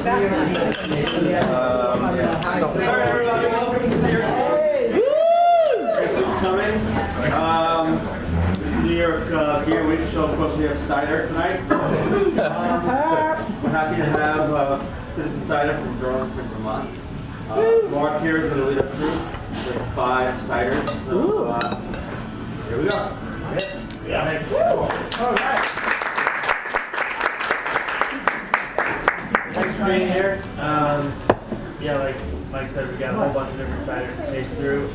everybody, welcome to New York. Thanks for coming. This is New York Beer Week, so of course we have cider tonight. We're happy to have Citizen Cider from Vermont. Mark here is going to lead us through like 5 ciders. So here we go. Yeah, thanks. All right. Thanks for being here. Yeah, like Mike said, we got a whole bunch of different ciders to taste through.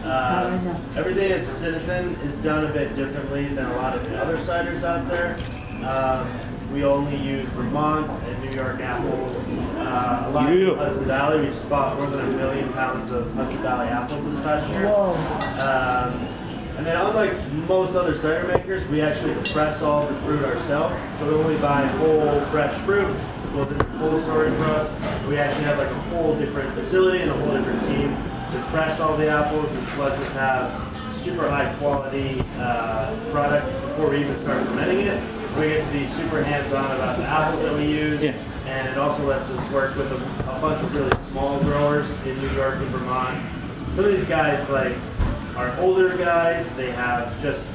Everything at Citizen is done a bit differently than a lot of the other ciders out there. We only use Vermont and New York apples. A lot of Hudson Valley. We just bought more than 1 million pounds of Hudson Valley apples this past year. And then unlike most other cider makers, we actually press all the fruit ourselves. So we only buy whole, fresh fruit. Goes into cold storage for us. We actually have like a whole different facility and a whole different team to press all the apples, which lets us have super high quality product before we even start fermenting it. We get to be super hands-on about the apples that we use, and it also lets us work with a bunch of really small growers in New York and Vermont. Some of these guys are older guys. They have just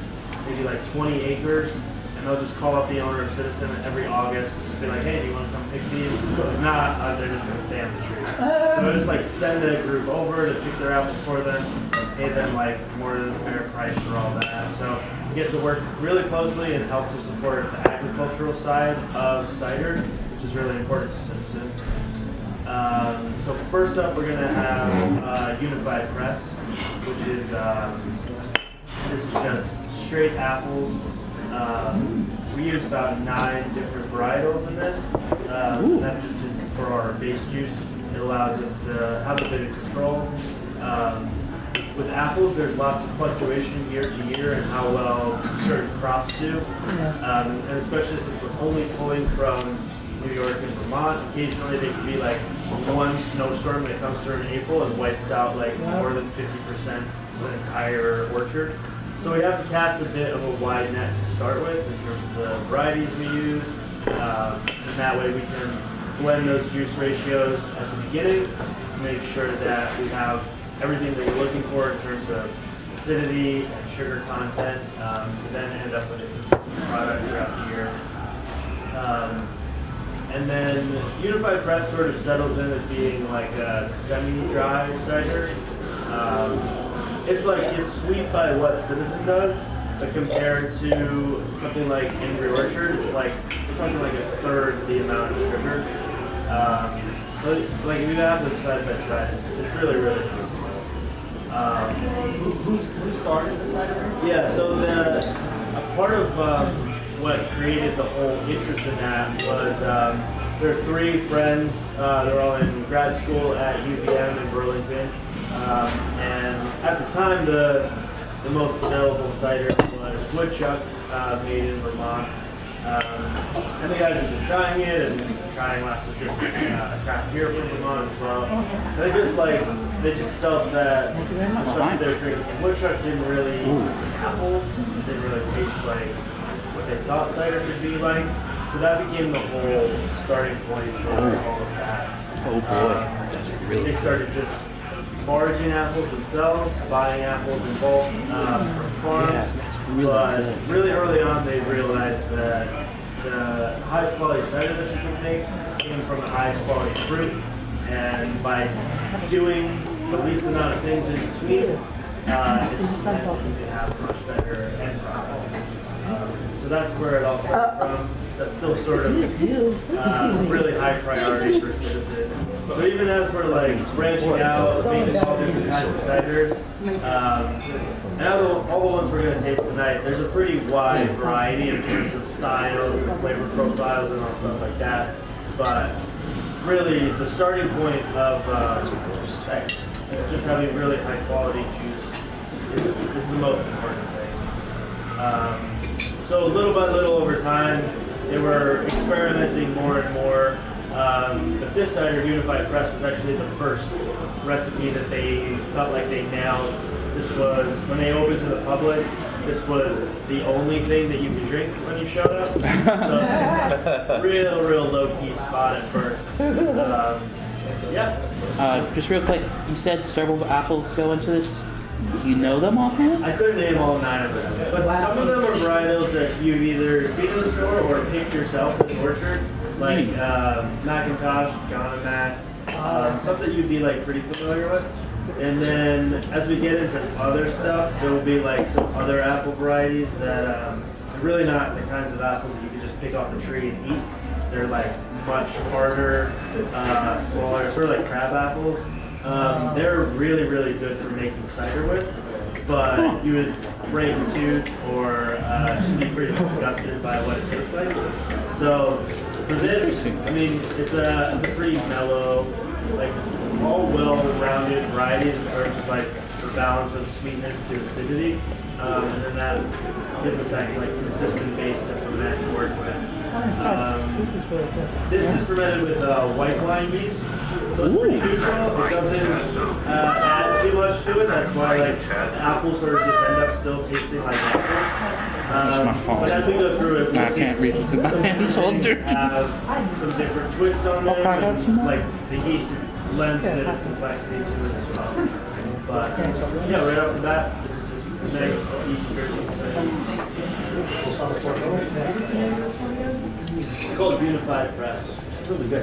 maybe like 20 acres. And they'll just call up the owner of Citizen every August, just be like, hey, do you want to come pick these? If not, they're just going to stay on the tree. So we just like send a group over to pick their apples for them, and pay them like more than a fair price for all that. So we get to work really closely and help to support the agricultural side of cider, which is really important to Citizen. So first up, we're going to have Unified Press, which is this is just straight apples. We use about 9 different varietals in this. And that just is for our base juice. It allows us to have a bit of control. With apples, there's lots of fluctuation year to year in how well certain crops do. And especially since we're only pulling from New York and Vermont, occasionally there can be like one snowstorm that comes through in April and wipes out like more than 50% of the entire orchard. So we have to cast a bit of a wide net to start with in terms of the varieties we use, and that way we can blend those juice ratios at the beginning to make sure that we have everything that we're looking for in terms of acidity and sugar content, to then end up with a consistent product throughout the year. And then Unified Press sort of settles in as being like a semi-dry cider. It's sweet by what Citizen does, but compared to something like Angry Orchard, it's like we're talking like a third the amount of sugar. But like if you have them side by side, it's really really nice. Who started the cider? Yeah, so a part of what created the whole interest in that was there are 3 friends. They're all in grad school at UVM in Burlington. And at the time, the most available cider was Woodchuck, made in Vermont. And the guys have been trying it and trying lots of different craft beer from Vermont as well. And they just felt that the stuff that they were drinking from Woodchuck didn't really taste like apples. It didn't really taste like what they thought cider could be like. So that became the whole starting point for all of that. Oh boy, that's really They started just foraging apples themselves, buying apples in bulk from farms. Yeah, that's really but good. really early on, they realized that the highest quality cider that you can make came from the highest quality fruit, and by doing the least amount of things in between, it just meant that you can have a much better end product. So that's where it all started from. That's still sort of really high priority for Citizen. So even as we're like branching out, making all different kinds of ciders, and all the ones we're going to taste tonight, there's a pretty wide variety in terms of styles and flavor profiles and all stuff like that. But really, the starting point of just having really high quality juice is the most important thing. So little by little over time, they were experimenting more and more. But this cider, Unified Press, was actually the first recipe that they felt like they nailed. This was, when they opened to the public, this was the only thing that you could drink when you showed up. So, real low-key spot at first. Yeah. Just real quick, you said several apples go into this. Do you know them offhand? I couldn't name all 9 of them, but some of them are varietals that you've either seen in the store or picked yourself in the orchard, like Macintosh, John and Mac, something you'd be like pretty familiar with. And then as we get into other stuff, there will be like some other apple varieties that are really not the kinds of apples that you can just pick off the tree and eat. They're like much harder, smaller, sort of like crab apples. They're really good for making cider with, but you would break a tooth or be pretty disgusted by what it tastes like. So for this, I mean, it's a pretty mellow, like all well-rounded varieties in terms of like the balance of sweetness to acidity, and then that gives us that like consistent base to ferment and work with. This is fermented with white wine yeast. So it's pretty neutral. It doesn't add too much to it. That's why like apples sort of just end up still tasting like apples. It's my fault. But as we go through it, I can't reach it with my hands all dirty. Have some different twists on them. And, like the yeast lends a bit of complexity to it as well. But yeah, right off the bat, this is just a nice yeast drinking. It's called Unified Press. It's really good.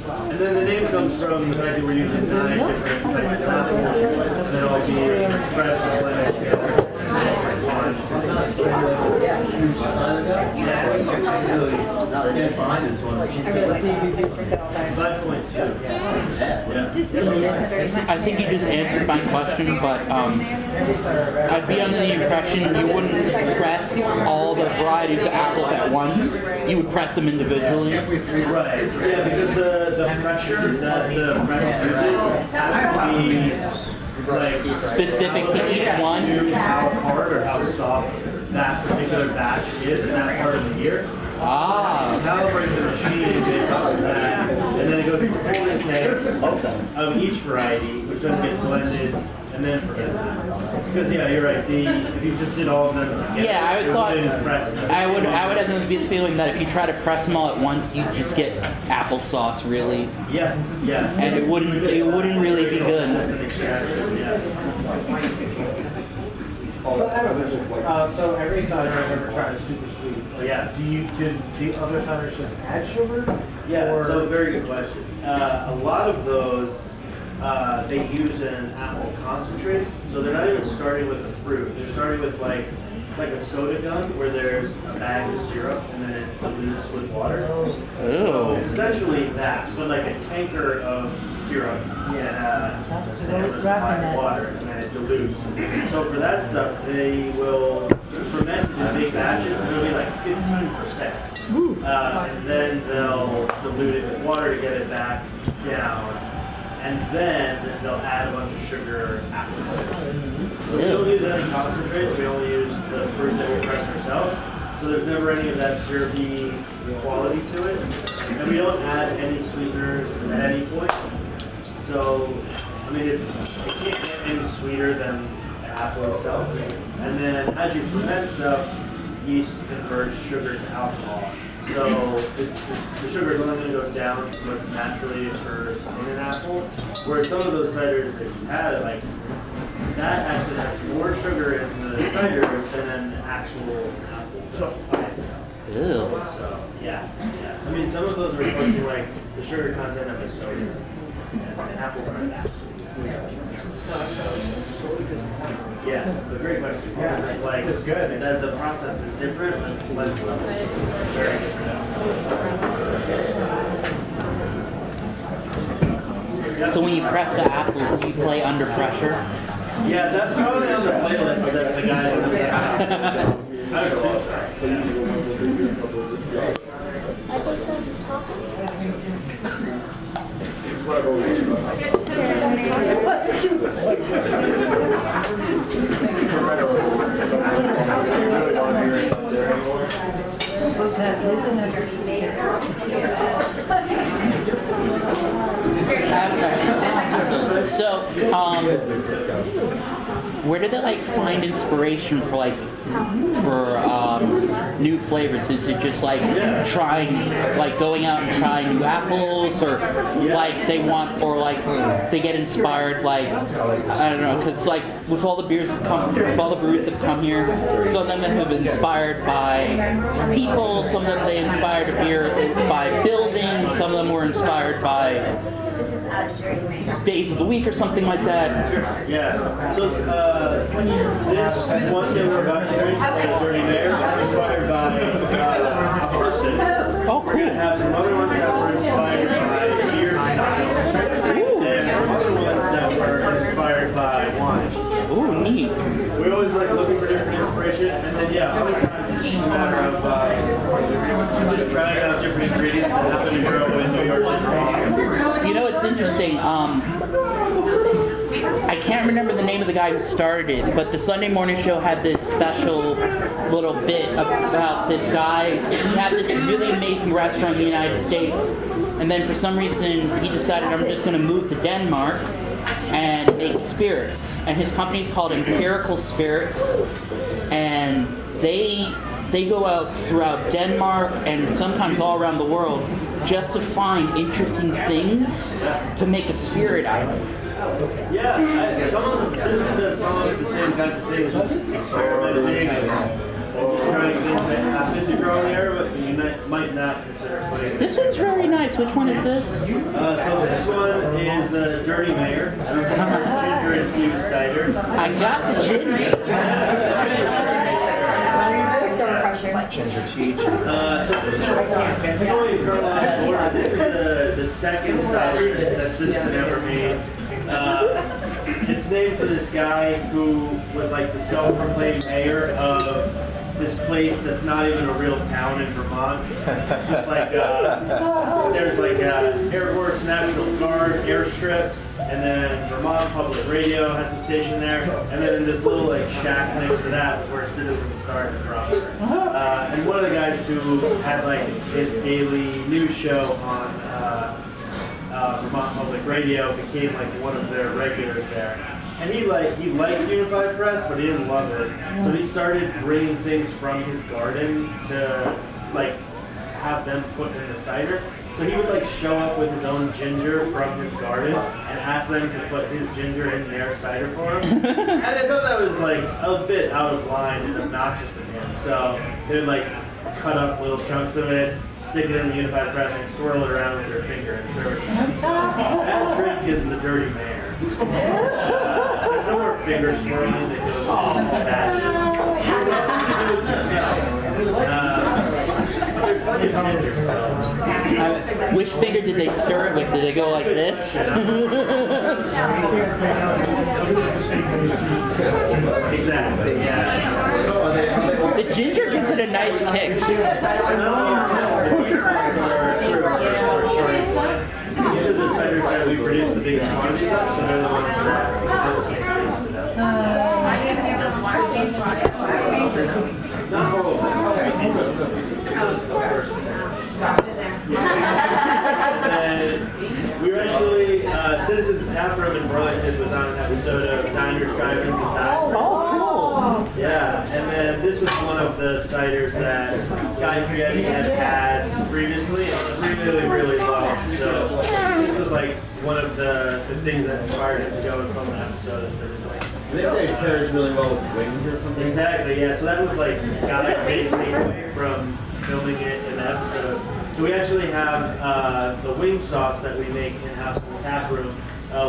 And then the name comes from the fact that we're using 9 different types of apples that all being pressed and blended together. It's 5.2. I think you just answered my question, but I'd be under the impression you wouldn't press all the varieties of apples at once. You would press them individually. Right. Yeah, because the pressure that the press uses has to be like Specific to each one? How hard or how soft that particular batch is in that part of the year. Ah. Calibrate the machine based off of that, and then it goes through holding tanks of each variety, which then gets blended and then fermented. Because yeah, you're right. If you just did all of them together, Yeah, I always thought I would have have the feeling that if you try to press them all at once, you'd just get applesauce, really. Yeah. And it wouldn't really be good. So every cider I've ever tried is super sweet. Yeah. Did the other ciders just add sugar? Yeah, Or- so very good question. A lot of those, they use an apple concentrate, so they're not even starting with the fruit. They're starting with like a soda gun where there's a bag of syrup and then it dilutes with water. So it's essentially that, but like a tanker of syrup and a supply of water and then it dilutes. So for that stuff, they will ferment it in big batches and it'll be like 15%. And then they'll dilute it with water to get it back down. And then they'll add a bunch of sugar afterwards. So we don't use any concentrates, we only use the fruit that we press ourselves. So there's never any of that syrupy quality to it. And we don't add any sweeteners at any point. So, I mean, it can't get any sweeter than the apple itself. And then as you ferment stuff, yeast converts sugar to alcohol. So the sugar limit goes down what naturally occurs in an apple. Whereas some of those ciders that you had, like that actually has more sugar in the cider than an actual apple by itself. Ew. So yeah. I mean, some of those are approaching like the sugar content of a soda, and apples aren't that. Yeah, but great question. Yeah, It's like it's good. The process is different, but the blend level is very different. So when you press the apples, do you play under pressure? Yeah, that's probably on the playlist that the guys in the back. I would say So, where do they like find inspiration for new flavors? Is it just like trying, like going out and trying new apples, or like they want, or like they get inspired, like I don't know, because like with all the beers that come, with all the breweries that come here, some of them have been inspired by people, some of them they inspired a beer by buildings, some of them were inspired by days of the week or something like that. Yeah. So this one that we're about to drink, Dirty Mayor, was inspired by a person. Oh, We're gonna have some other ones that were inspired by beer styles, and some other ones that were inspired by wine. Ooh, neat. We always like looking for different inspiration, and then other times it's just a matter of just trying out different ingredients and having to grow in New York. You know, it's interesting. I can't remember the name of the guy who started it, but the Sunday morning show had this special little bit about this guy. He had this really amazing restaurant in the United States, and then for some reason he decided, I'm just going to move to Denmark and make spirits. And his company's called Empirical Spirits, and they go out throughout Denmark and sometimes all around the world just to find interesting things to make a spirit out of. Yeah, some of the Citizen does some of the same kinds of things, experimenting and trying things that happen to grow in the area, but you might not consider putting. This one's very nice. Which one is this? So this one is Dirty Mayor. This is ginger infused cider. I got the ginger. So refreshing. Ginger tea. This is the second cider that Citizen ever made. It's named for this guy who was like the self-proclaimed mayor of this place that's not even a real town in Vermont. It's just like there's like Air Force National Guard airstrip, and then Vermont Public Radio has a station there, and then in this little like shack next to that was where Citizen started from. And one of the guys who had like his daily news show on Vermont Public Radio became like one of their regulars there. And he liked Unified Press, but he didn't love it. So he started bringing things from his garden to like have them put in the cider. So he would like show up with his own ginger from his garden and ask them to put his ginger in their cider for him. And I thought that was like a bit out of line and obnoxious of him. So they would like cut up little chunks of it, stick it in the Unified Press, and swirl it around with their finger and serve it to them. So that drink is the Dirty Mayor. There's no more finger swirling that goes in batches. You do it yourself. There's plenty of ginger, so. Which finger did they stir it with? Did they go like this? Exactly, yeah. The ginger gives it a nice kick. These are the ciders that we produce the biggest quantities of, so they're the ones that we'll introduce to them. Not all of them. We were actually, Citizen's Tap Room in Burlington was on an episode of Diners, Drive-Ins, and Dives. Oh, cool. Yeah, and then this was one of the ciders that Guy Fieri had previously and really, really loved. So this was like one of the things that inspired him to go from an episode of Citizen. They say it pairs really well with wings or something. Exactly, yeah. So that was like Guy's main takeaway from filming it in the episode. So we actually have the wing sauce that we make in-house in the tap room.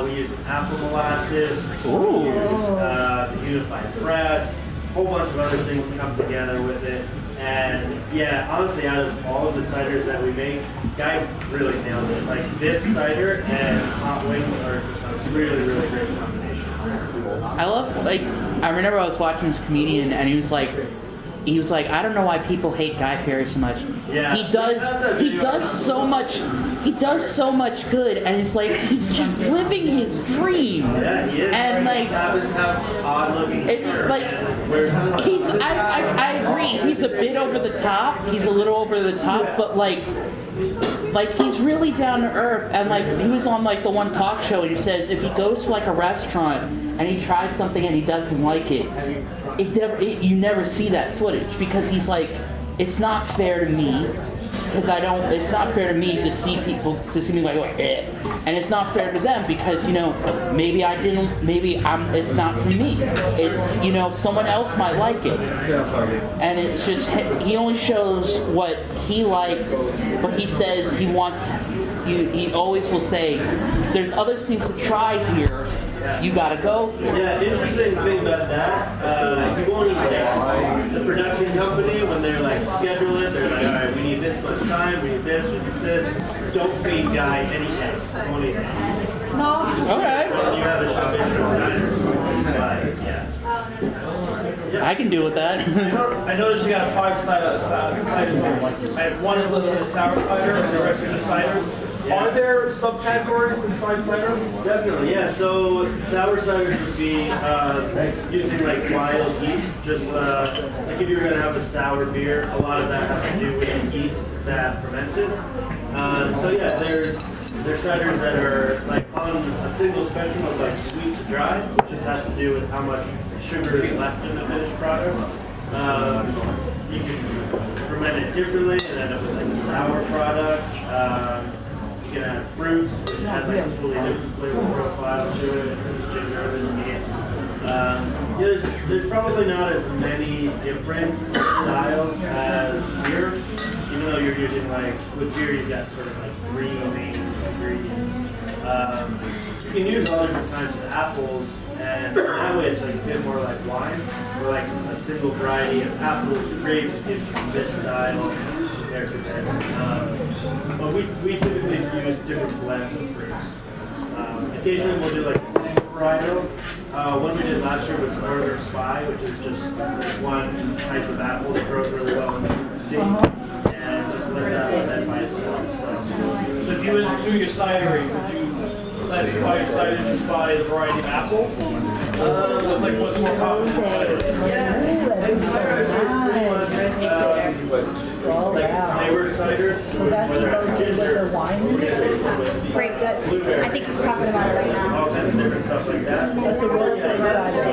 We use apple molasses, we use the Unified Press, a whole bunch of other things come together with it. And yeah, honestly, out of all of the ciders that we make, Guy really nailed it. Like this cider and hot wings are just a really, really great combination. I love, like, I remember I was watching this comedian and he was like, I don't know why people hate Guy Fieri so much. Yeah. He does so much good, and it's like he's just living his dream. Yeah, he is. And like, happens to have odd looking hair. like I agree. He's a bit over the top. He's a little over the top, but like like he's really down to earth, and like he was on like the one talk show, and he says if he goes to like a restaurant and he tries something and he doesn't like it, you never see that footage because he's like, it's not fair to me. Because it's not fair to me to see people, to see me like, eh. And it's not fair to them because, maybe it's not for me. It's, someone else might like it. And it's just, he only shows what he likes, but he says he always will say, there's other things to try here. You gotta go. Yeah, interesting thing about that. He won't even ask the production company when they're like schedule it. They're like, all right, we need this much time. We need this. We need this. Don't feed guy any eggs. Won't eat eggs. No. Okay. You have a shop but yeah. I can deal with that. I noticed you got 5 ciders on. One is listed as sour cider, and the rest are just ciders. Yeah. Are there subcategories inside cider? Definitely, yeah. So sour ciders would be using like wild yeast. Just like if you're gonna have a sour beer, a lot of that has to do with the yeast that ferments it. So yeah, there's ciders that are like on a single spectrum of like sweet to dry, which just has to do with how much sugar is left in the finished product. You can ferment it differently and end up with like a sour product. You can add fruits, which add like a totally different flavor profile to it. There's ginger, there's yeast. There's probably not as many different styles as beer, even though you're using like, with beer you've got sort of like 3 main ingredients. You can use all different kinds of apples, and that way it's like a bit more like wine, where like a single variety of apples or grapes gives you this style compared to this. But we typically use different blends of fruits. Occasionally we'll do like single varietals. One we did last year was Northern Spy, which is just one type of apple that grows really well in the state, and just let that by itself. So if you went to your cidery, would you classify your cider just by the variety of apple? What's more common in cider? Yeah, and cider is pretty much like flavored ciders, whether it's ginger, Great, good. I think he's talking about it right now. all kinds of different stuff like that. That's a real estate cider.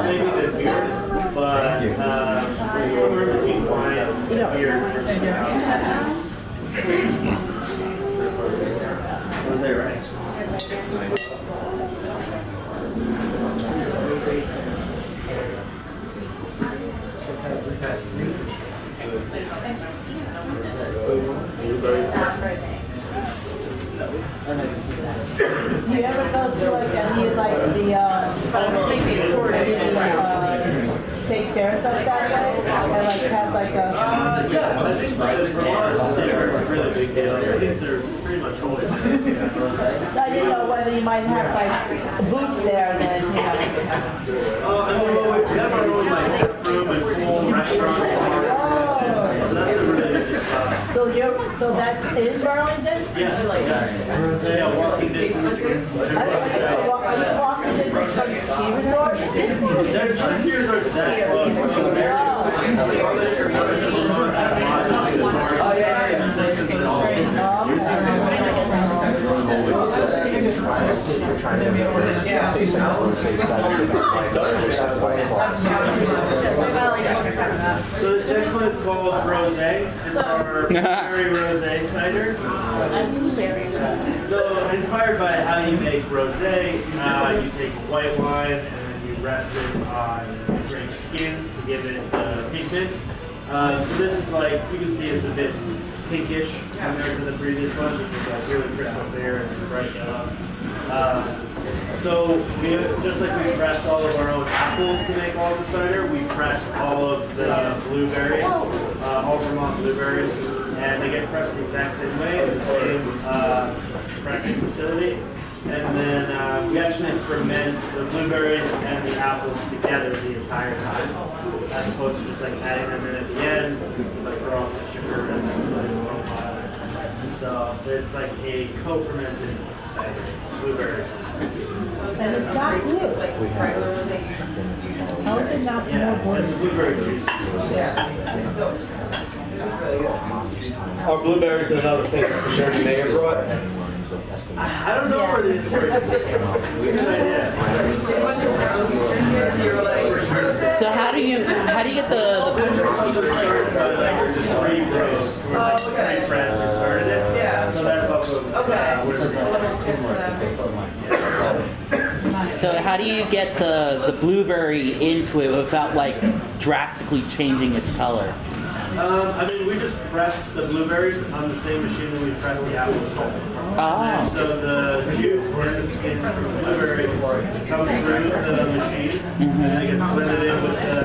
Maybe the beer, but somewhere between wine and beer. Was that right? Do you ever go to like any of like the state fairs like that way? And like have like a Yeah, I think the Vermont Cider is a really big deal. I think they're pretty much always. I didn't know whether you might have like a booth there then, I mean, well, we have our own like tap room and full restaurant. So that's a really good spot. So that's in Burlington? Yeah, walking distance. Are you walking distance from the ski resort? There's just here's our staff club. So this next one is called Rosé. It's our berry rosé cider. So inspired by how you make rosé, you take white wine and then you rest it on grape skins to give it pigment. So this is like, you can see it's a bit pinkish compared to the previous ones, which is like really crystal clear and bright yellow. So we, just like we pressed all of our own apples to make all the cider, we pressed all of the blueberries, all Vermont blueberries, and they get pressed the exact same way, the same pressing facility. And then we actually ferment the blueberries and the apples together the entire time, as opposed to just like adding them in at the end, like throw off the sugar as a profile. So it's like a co-fermented cider, blueberries. And it's not blue. How is it not Yeah, more and blue? blueberry juice. Are blueberries another thing that Chardonnay brought? I don't know where the inspiration came from. So how do you get the Started by like three bros, who were like three friends who started it. Yeah. So that's also so how do you get the blueberry into it without like drastically changing its color? I mean, we just press the blueberries on the same machine that we press the apples. And so the juice and the skin from the blueberries comes through the machine, and then it gets blended in with the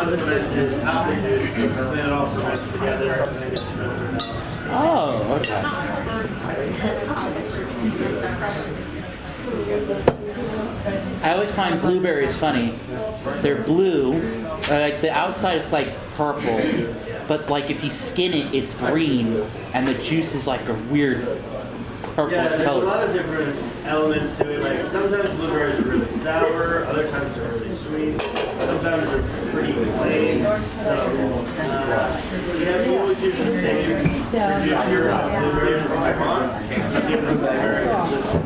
unfermented apple juice, and then it all ferments together, and then it gets filtered out. Oh, okay. I always find blueberries funny. They're blue, like the outside is like purple, but like if you skin it, it's green, and the juice is like a weird purple Yeah, there's color. a lot of different elements to it. Like sometimes blueberries are really sour, other times they're really sweet, sometimes they're pretty plain. So yeah, we always use the same produce here on blueberries from Vermont. Give them very consistent.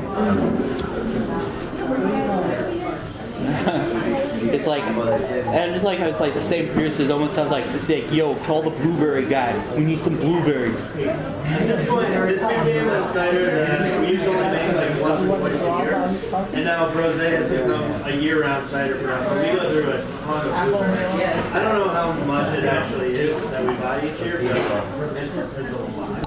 It's like, and it's like how it's like the same producers. Almost sounds like it's like, yo, call the blueberry guy. We need some blueberries. At this point, this became a cider that we used to only make like once or twice a year, and now Brose has become a year-round cider for us. So we go through a ton of blueberries. I don't know how much it actually is that we buy each year, but it's a lot.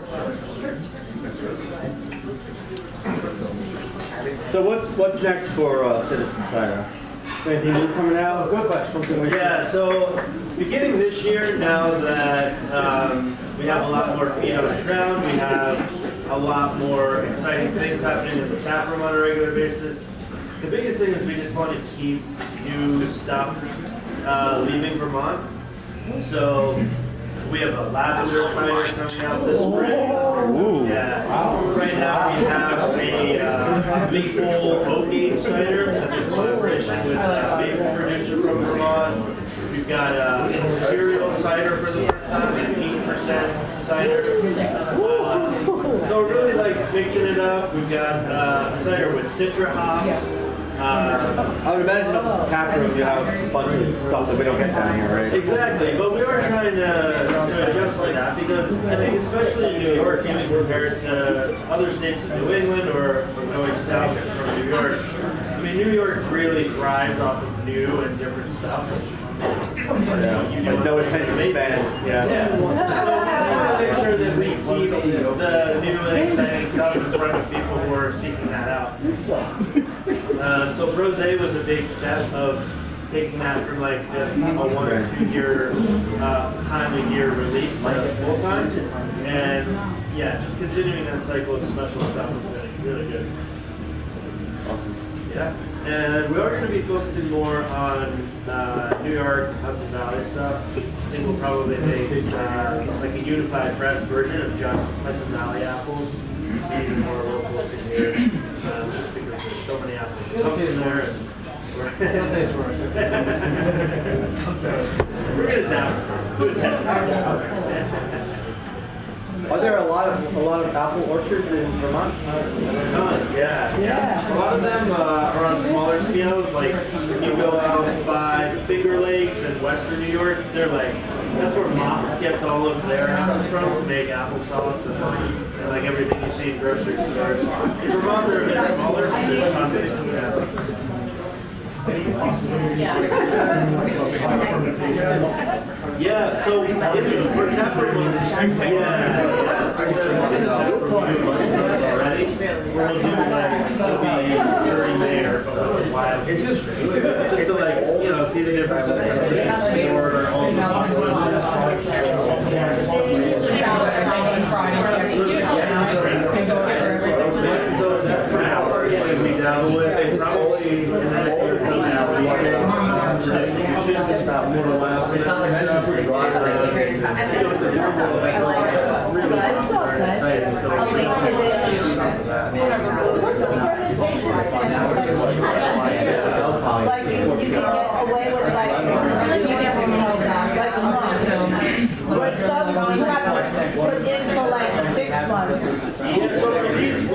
So what's next for Citizen Cider? Anything new coming out? Good question. Yeah, so beginning this year, now that we have a lot more feet on the ground, we have a lot more exciting things happening at the tap room on a regular basis. The biggest thing is we just want to keep new stuff leaving Vermont. So we have a lavender cider coming out this spring. Ooh. Yeah. Right now we have a maple oak age cider as a collaboration with a maple producer from Vermont. We've got a imperial cider for the first time, an 8% cider. So we're really like mixing it up. We've got a cider with citra hops. I would imagine up at the tap room you have a bunch of stuff that we don't get down here, right? Exactly, but we are trying to adjust like that because I think especially in New York, even compared to other states of New England or going south from New York, I mean New York really thrives off of new and different stuff. Yeah. Like no attention span. Yeah. Yeah. So we want to make sure that we keep the new and exciting stuff in front of people who are seeking that out. So Brose was a big step of taking that from like just a 1 or 2 year time a year release to full time, and yeah, just continuing that cycle of special stuff has been really good. Awesome. Yeah, and we are going to be focusing more on New York, Hudson Valley stuff. I think we'll probably make like a unified press version of just Hudson Valley apples, even more local to here, just because there's so many apples that come from there. And we're going to do a test. Are there a lot of apple orchards in Vermont? Tons, yeah. A lot of them are on smaller scales. Like you go out by the Finger Lakes in western New York, they're like, that's where Mott's gets all of their apples from to make applesauce and like everything you see in grocery stores. In Vermont, they're a bit smaller, but there's tons of apples. Yeah, so we're tap room ones. Already. We'll do like it'll be during there, but with wild. Just to like see the difference or so that's we dabble with it probably in that series now. About more or less. Like you can get away with like, you have some, you have to Yeah, so for these,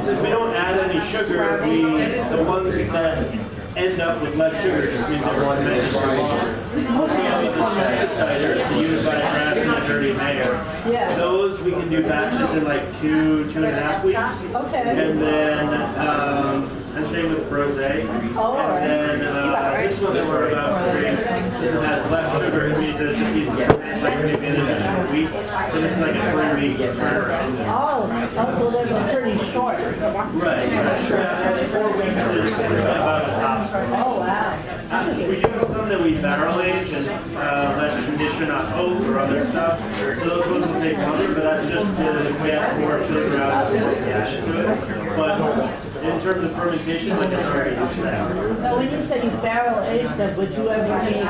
since we don't add any sugar, the ones that end up with less sugar just means they're one minute longer. So the Shoppe cider, the unified craft and the dirty mayor. Yeah. Those we can do batches in like 2.5 weeks. Okay. And then, and same with rosé. Oh, all right. And then this one that we're about to drink, since it has less sugar, it means that it just needs to ferment like maybe an additional week. So this is like a 3-week turnaround. Oh, so they were pretty short. Right. Yeah, 4 weeks is about the top. Oh, wow. We do have some that we barrel age and let condition on oak or other stuff. So those ones will take longer, but that's just to get more flavor out of the ash to it. But in terms of fermentation, like it's already set. Now, when you say you barrel age them, would you ever take,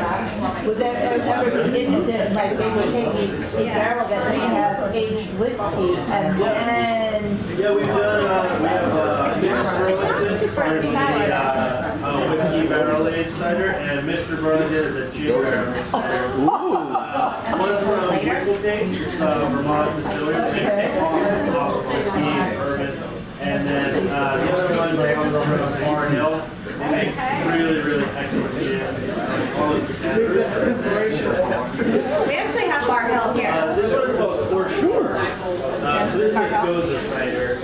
would there ever be interested, like they would take a barrel that may have aged whiskey and then... Yeah, we've done, we have mixed Burlington, there's the whiskey barrel aged cider, and Mr. Burlington is a gin barrel cider. One's from Whistleking, Vermont distillery, whiskey, bourbon. And then the other one comes from Farnell. They make really, really excellent gin. All of the We actually have Bar Hill here. this one is called For Sure. So this is a Goza cider.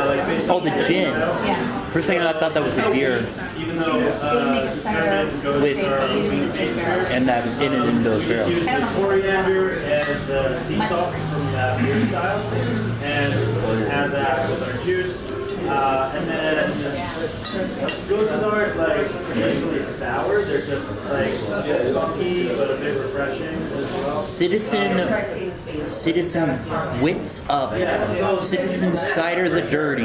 Like basically, Oh, the gin. Yeah. For a second, I thought that was a beer, even though They make a cider With- they age in gin barrels. and that in those barrels. use the coriander and the sea salt from that beer style, and we'll add that with our juice. And then Gozas aren't like traditionally sour; they're just like funky but a bit refreshing as well. Citizen Wits Up, Citizen Cider the Dirty,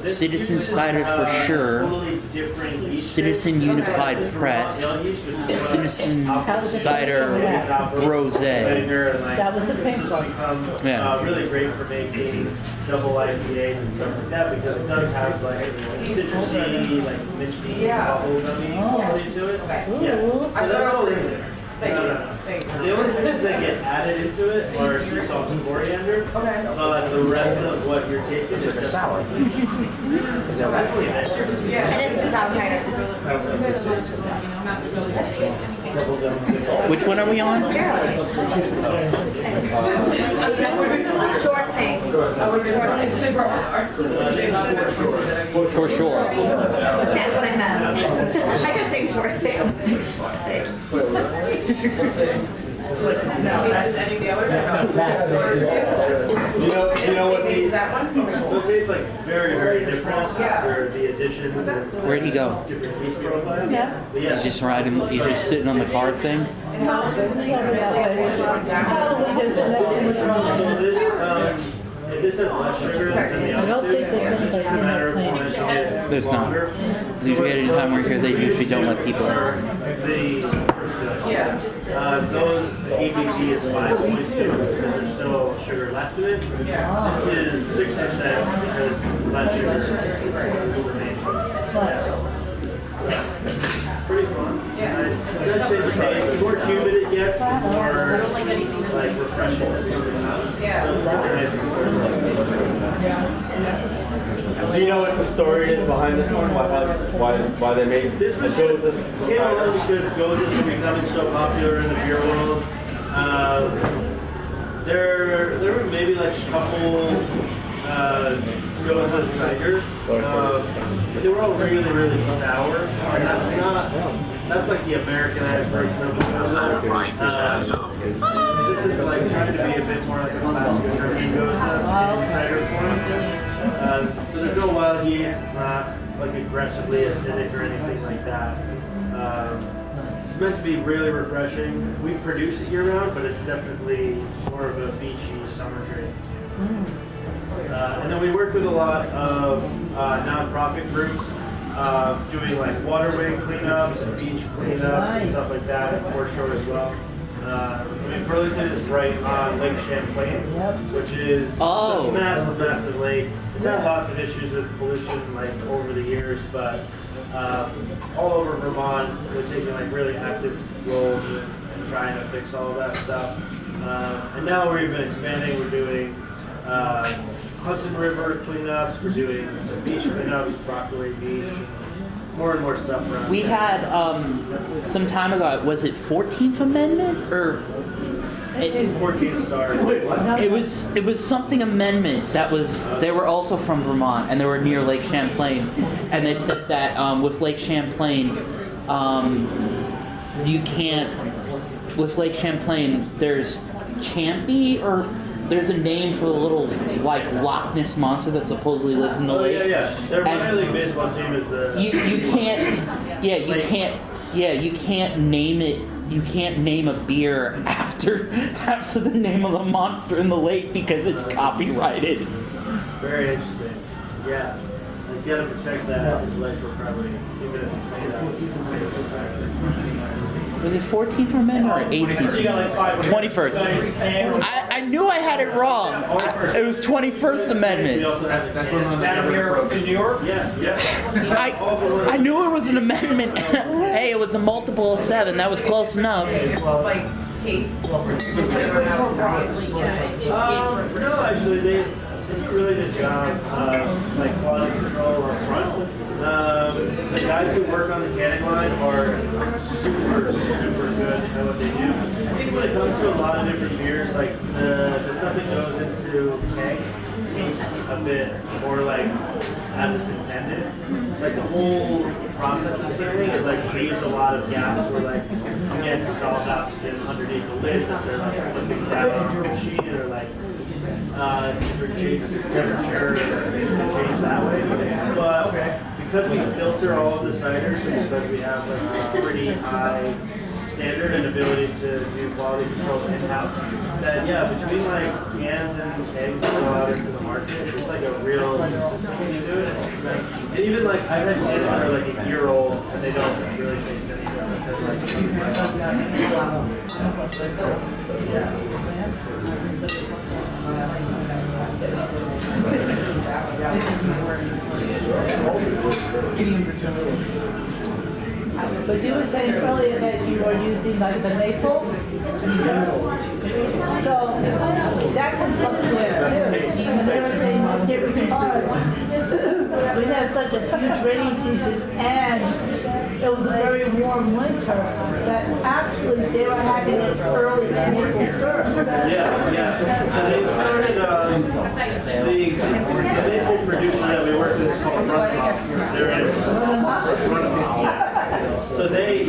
This Citizen uses, Cider for sure, totally different yeast Citizen strains. Unified Press, Ale yeast, which is Citizen Cider Rosé. vinegar and like That was the pink one. become Yeah. really great for making double IPAs and stuff like that because it does have like citrusy, like minty, bubblegummy quality to it. Yeah, so that's all in there. The only things that get added into it are sea salt and coriander. The rest of what you're tasting is just sour. It's definitely nice. It is sour cider. Which one are we on? Short thing. For sure. That's what I meant. I could say short thing. Short thing. You know what these? So it tastes like very, very different after the additions and Where'd he go? different taste profiles. Yeah. But yeah, He's just riding. He's just sitting on the car thing. No, this is over that way. Oh, we just this has less sugar than the I other don't two. think there's anything It's a matter of in that fermenting it There's not. longer. Usually at any time we're here, they usually don't let people in. Those ABV is 5.2 because there's still sugar left in it. This is 6% because less sugar remains. Pretty fun. Nice. Nice change of pace. The more humid it gets, the more like refreshing it's going to be. So it's really nice and Do you know what the story is behind this one? Why they made This was Gozas? just came along because Gozas were becoming so popular in the beer world. There were maybe like a couple Gozas ciders, but they were all really, really sour. And that's like the Americanized version of the Goza. This is like trying to be a bit more like a classic German Goza in cider form. So there's no wild yeast. It's not like aggressively acidic or anything like that. It's meant to be really refreshing. We produce it year round, but it's definitely more of a beachy summer drink. And then we work with a lot of nonprofit groups doing like waterway cleanups and beach cleanups and stuff like that, and foreshore as well. Burlington is right on Lake Champlain, which is it's a massive, massive lake. It's had lots of issues with pollution like over the years, but all over Vermont, we're taking like really active roles in trying to fix all of that stuff. And now we're even expanding. We're doing Hudson River cleanups. We're doing some beach cleanups, Rockaway Beach. More and more stuff around. We had some time ago. Was it 14th Amendment or? 14 stars. It was something amendment that was. They were also from Vermont and they were near Lake Champlain, and they said that with Lake Champlain, you can't. With Lake Champlain, there's Champy or. There's a name for the little like Loch Ness monster that supposedly lives in the lake. Yeah. Their minor league baseball team is the. You can't name it. You can't name a beer after the name of the monster in the lake because it's copyrighted. Very interesting. Yeah. You gotta protect that intellectual property, even if it's made out. Was it 14th Amendment or 18th? So you got like 5 21st. I knew I had it wrong. It was 21st Amendment. That's one of Down here in New York? Yeah. I knew it was an amendment. Hey, it was a multiple of 7. That was close enough. Like tasteful. No, actually, they do a really good job of like quality control up front. The guys who work on the canning line are super good at what they do. I think when it comes to a lot of different beers, like the stuff that goes into keg tastes a bit more like as it's intended. Like the whole process of canning is like leaves a lot of gaps where like you get dissolved oxygen underneath the lids as they're like flipping down on the machine or like different changes in temperature and things can change that way. But because we filter all of the ciders and because we have like a pretty high standard and ability to do quality control in-house, that between like cans and kegs that go out into the market, it's like a real consistency to it. And even like I've had cans that are like a year old and they don't really taste anything. But you were saying earlier that you were using like the maple. So that comes from where? And they were saying here because we had such a huge rainy season and it was a very warm winter that actually they were having an early maple syrup. Yeah. So they started the maple producer that we worked with is called Vermont. They're in Vermont. So they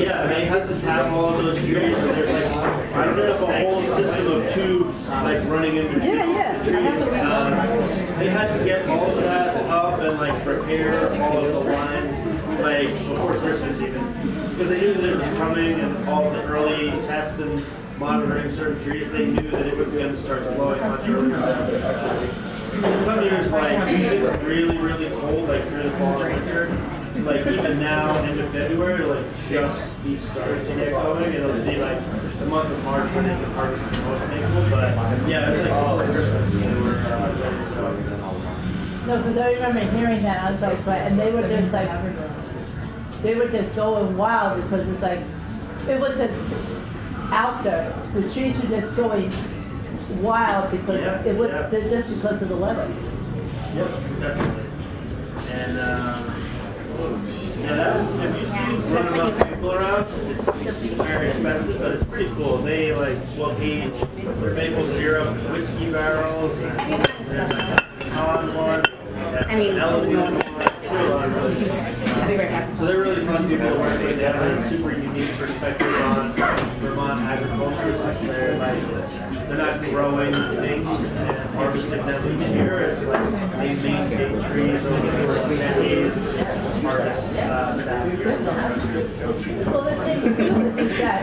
had to tap all of those trees. And there's like I set up a whole system of tubes like running into trees. They had to get all of that up and like repair all of the lines like before Christmas even because they knew that it was coming and all the early tests and monitoring certain trees. They knew that it was going to start flowing much earlier. Some years, like if it's really cold, like through the fall and winter. Like even now, end of February, like just be starting to get going. It'll be like the month of March when they can harvest the most maple. But yeah, it's like before Christmas. They were ready to start. No, because I remember hearing that, I was like, right, and they were just going wild because it's like, it was just out there. The trees were just going wild because just because of the weather. Yep, definitely. And if you see running up people around, it's very expensive, but it's pretty cool. They like will age maple syrup, whiskey barrels, and there's like a pecan one, elephant one. So they're really fun people to work with. They have a super unique perspective on Vermont agriculture. Since they're not growing things and harvesting them each year. It's like they maintain trees over the decades. Smartest staff here. Well, the thing is that,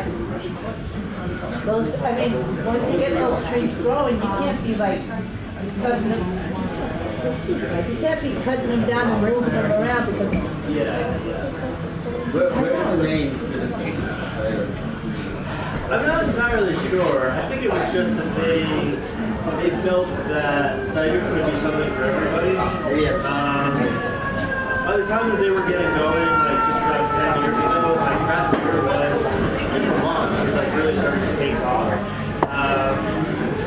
once you get those trees growing, you can't be like cutting them. You can't be cutting them down and moving them around because it's... Where are the names Citizen Cider? I'm not entirely sure. I think it was just that they felt that cider could be something for everybody. By the time that they were getting going, like just about 10 years ago, like craft beer was in Vermont. It was like really starting to take off.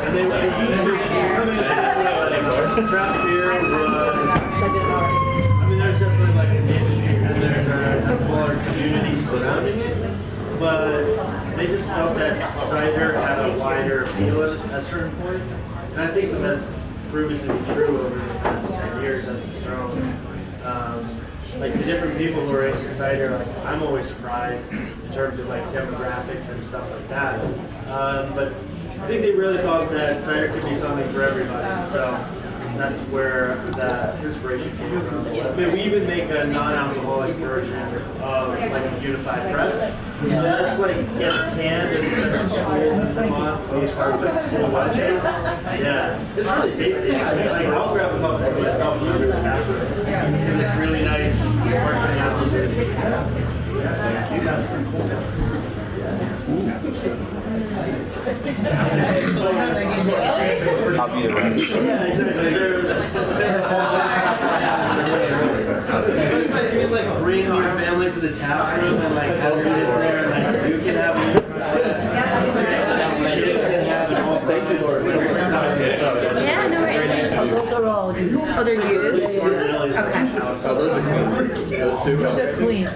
And they were coming in everywhere. craft beer was, I mean, there's definitely like an industry and there's a smaller community surrounding it, but they just felt that cider had a wider appeal at a certain point, and I think that that's proven to be true over the past 10 years as it's grown. Like the different people who are into cider, like I'm always surprised in terms of like demographics and stuff like that. But I think they really thought that cider could be something for everybody. So that's where that inspiration came from. I mean, we even make a non-alcoholic version of like a unified press. So that's like gets canned in certain schools in Vermont, those are like school lunches. Yeah, it's really tasty. Like I'll grab a couple for myself and do a tap room. And it's really nice, sparkling apple juice. I'll be around. Yeah, exactly. It's nice you can like bring your family to the tap room and like have your kids there and like you can have Yeah, no worries. Those are all used. Oh, they're used? Okay. Oh, those are clean. Those two. They're clean.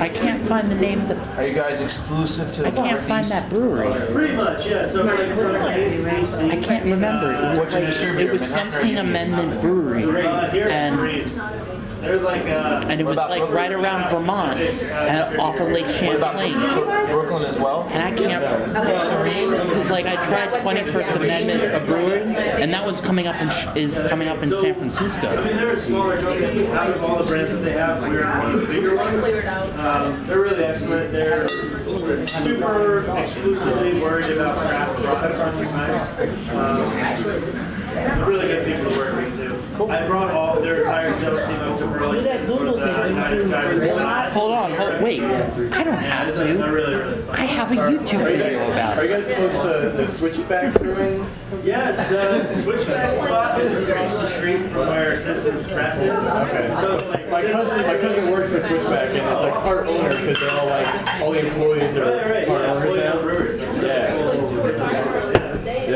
I can't find the name of the. Are you guys exclusive to I can't find that brewery. pretty much, yeah. So like from I can't remember. What's your distributor? It was something Amendment Brewery, and they're like it was like right around Vermont, and off of Lake Champlain. Brooklyn as well? And I can't because like I tried 21st Amendment a brewery, and that one's coming up is coming up in San Francisco. I mean, they're a smaller company. Out of all the brands that they have, we're one of the bigger ones. They're really excellent. They're super exclusively worried about craft products, which is nice. Really good people to work with too. Cool. I brought all their entire sales team up to Burlington. that Google thing where you do Hold on, wait. I don't have They're to. really, really fun. I have a YouTube video about Are you it. guys close to the Switchback Brewing? Yeah, the Switchback spot is across the street from where Citizen Press is. Okay. So it's like My cousin works for Switchback and is like part owner because they're all like all the employees are right, part yeah, owners now. brewers. Yeah.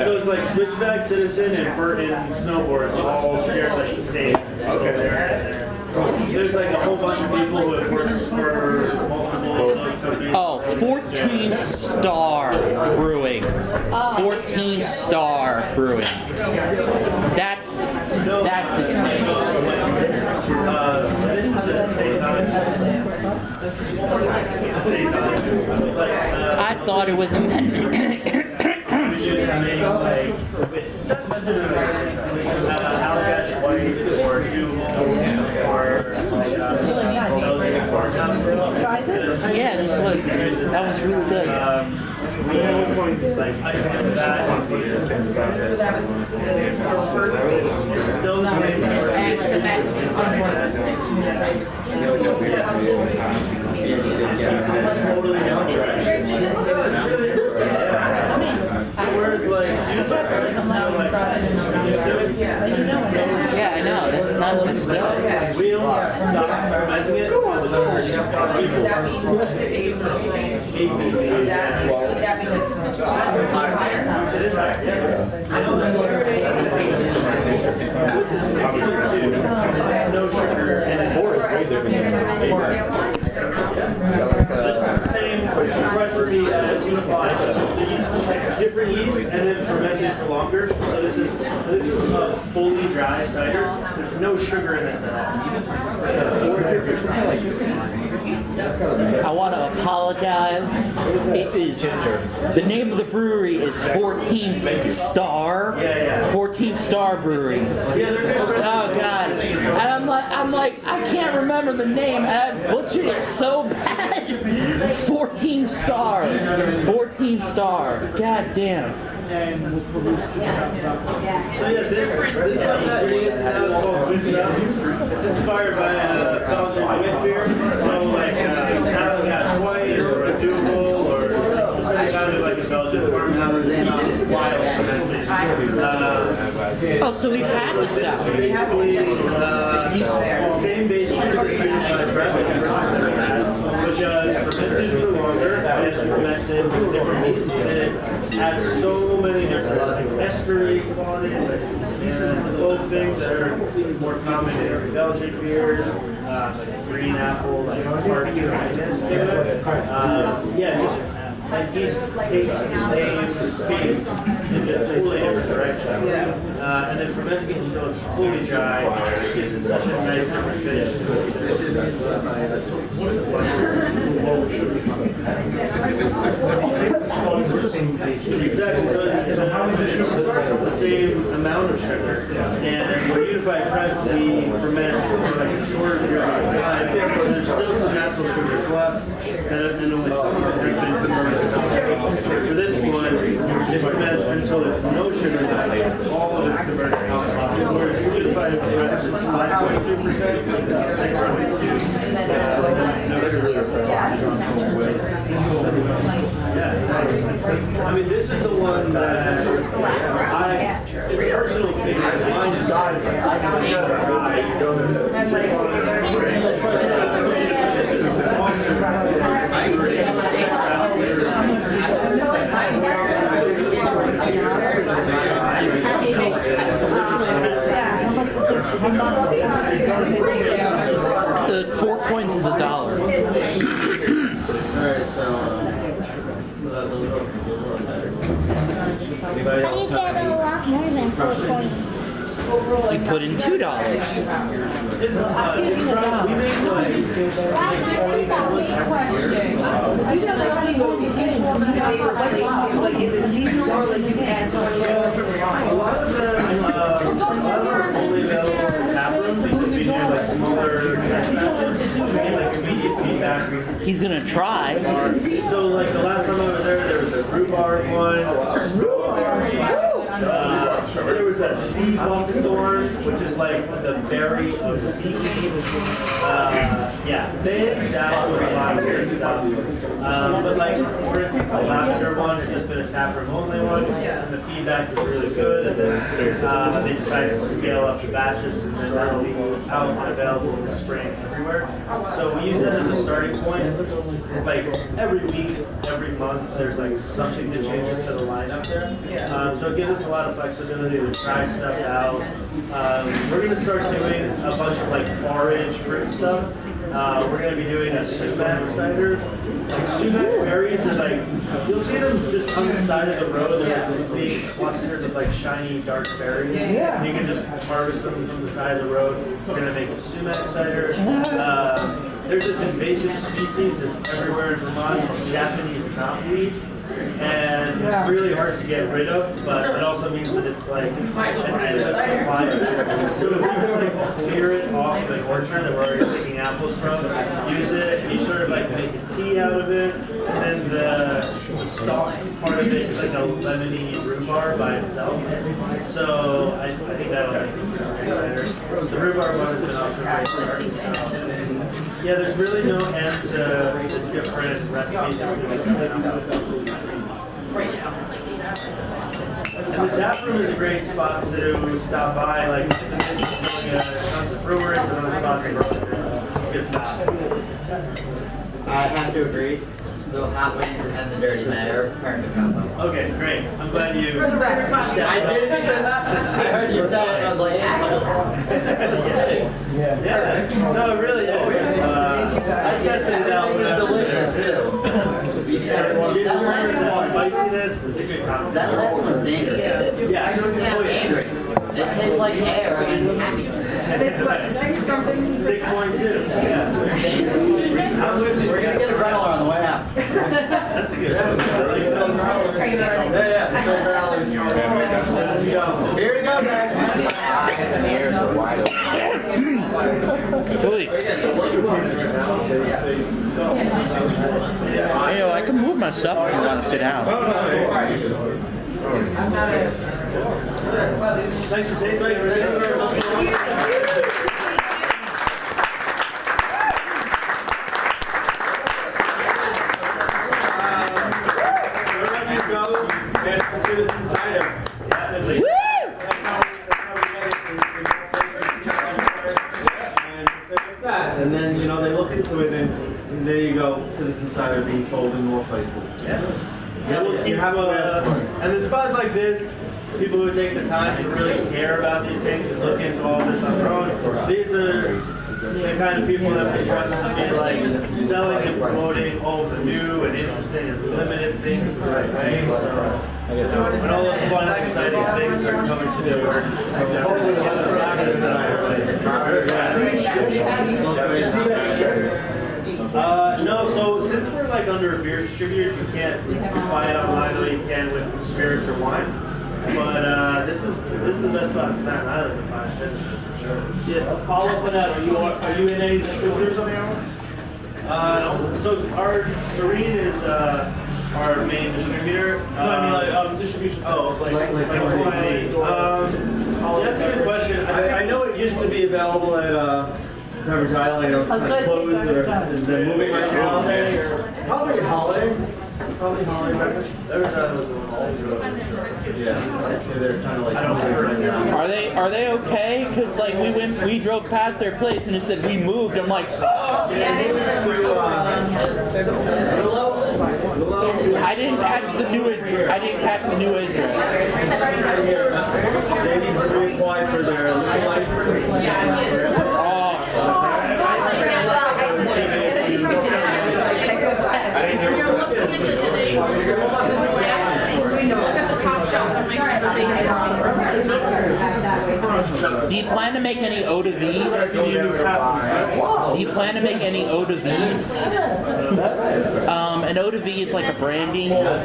So it's like Switchback, Citizen, and Burton Snowboards all share like the same. Okay. There's like a whole bunch of people who have worked for multiple of those companies. Oh, 14 Star Brewing. 14 Star Brewing. That's its name. This is a Saison. I thought it was Amendment. Allagash White or Doom Yeah, there's like, that was really good. we are going to like that still the same. Totally whereas like Yeah, I know. That's not understood. we only stopped fermenting it no sugar and it's the same recipe as unified, different yeast and then fermented for longer. So this is a fully dry cider. There's no sugar in this at all. I want to apologize. It is the name of the brewery is 14th Star. 14th Star Brewery. Oh God! And I'm like, I can't remember the name. And I butchered it so bad. 14 stars. 14 star. God damn. So yeah, this one that is now called Good Stuff. It's inspired by Belgian wheat beer. So like Allagash White or a Dougal or just any kind of like a Belgian farmhouse. It's wild. Oh, so we've had this stuff. Basically, same base years as treated by press, which is fermented ages for longer, and it's fermented with different yeasts, and it adds so many different like estery qualities, and both things that are more common in Belgian beers, like green apple, like hard dryness to it. Yeah, just like these taste the same beans, it's a totally different direction. And then fermenting it until it's fully dry gives it such a nice different finish to it. Exactly. So how is it the same amount of sugar? And for unified press, we ferment for like a shorter period of time. There's still some natural sugars left, and only some of them have been converted. For this one, it ferments until there's no sugar left. All of it's converted to alcohol. Whereas unified press is 5.2%, this is 6.2%. I mean, this is the one that it's a personal favorite. Mine's died. The 4 coins is $1. How do you get a lot more than 4 coins? You put in $2. It's a ton. We make Like, is it seasonal or like you add to a lot of them are only available in tap rooms because we do like smaller test batches. We get like immediate feedback. He's gonna try. So like the last time I was there was a rhubarb one. There was a sea buckthorn, which is like the berry of seaweed. Yeah, they dabble with a lot of good stuff. But like, for instance, the lavender one has just been a taproom only one, and the feedback was really good. And then they decided to scale up the batches, and then that'll be out and available in the spring everywhere. So we use that as a starting point. Like every week, every month, there's like something that changes to the lineup there. So it gives us a lot of flexibility to try stuff out. We're going to start doing a bunch of like forage fruit stuff. We're going to be doing a sumac cider. Like sumac berries are like, you'll see them just on the side of the road. There's these big clusters of like shiny dark berries. And you can just harvest them from the side of the road. We're going to make a sumac cider. There's this invasive species that's everywhere in Vermont called Japanese knotweed. And it's really hard to get rid of, but it also means that it's like an endless supply of it. So if you can like clear it off the orchard that we're already picking apples from, use it, and you sort of like make a tea out of it, and then the stalk part of it is like a lemony rhubarb by itself. So I think that'll make it very cider. The rhubarb one has been off to a great start. So yeah, there's really no end to the different recipes that we're going to make. And the tap room is a great spot to stop by. Like, there's tons of breweries and other spots in Vermont. Good stuff. I have to agree. The hot wings and the dirty matter, perfect combo. Okay, great. I'm glad you. I did it because I heard you say it. I was like, actually, Yeah. No, it really is. I tested it out. it's delicious too. That spiciness is a good combo. That last one's dangerous. Yeah, I know. Dangerous. It tastes like air and happiness. And it's what, 6 something? 6.2. Yeah. I'm with you. We're gonna get a growler on the way out. That's a good one. I like some growlers. Yeah. Let's go. Here we go, guys. Hey, I can move my stuff if you want to sit down. Thanks for tasting everything. Citizen Cider. And then, you know, they look into it and there you go. about Citizen Cider being sold in more places. Yeah, we'll keep, and the spots like this, people who take the time to really care about these things and look into all this on their own, these are the kind of people that we trust to be like selling and promoting all the new and interesting and limited things the right way. So, when all those fun and exciting things are coming to New York, hopefully we'll have no, so since we're like under a beer distributor, you can't buy it online like you can with spirits or wine. But this is the best spot in Staten Island to find Citizen for sure. Yeah, a follow up on that. Are you in any distributors on the islands? So our Serene is our main distributor. No, I mean like distribution centers, like that's a good question. I know it used to be available at Beverage Island. I know it's kind of closed. They're moving right now. Probably Holiday. Probably Holiday Beverage. Beverage Island was a little Yeah. They're kind of like. I don't know right now. Are they okay? Because like we drove past their place and it said we moved. I'm like, oh! I didn't catch the new address. They need to reapply for their license. Do you plan to make any eau de vie? Do you plan to make any eau de vie? An eau de vie is like a brandy. Okay.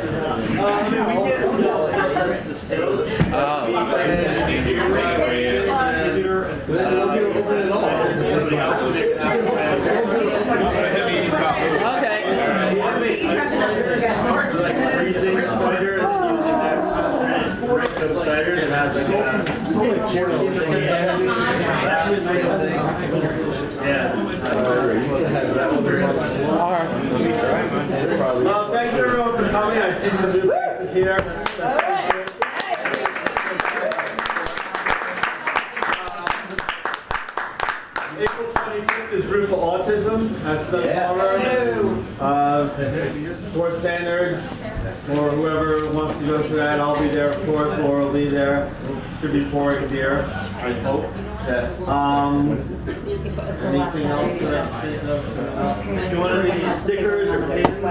Like freezing cider and using that regular cider that has like Well, thank you everyone for coming. I see some new faces here. That's April 25th is Brew for Autism. That's the for standards, for whoever wants to go to that. I'll be there, of course. Laura will be there. Should be pouring beer, I hope. Anything else? Do you want any stickers or pins?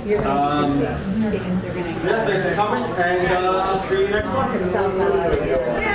Yeah, thanks for coming, and I'll see you next month.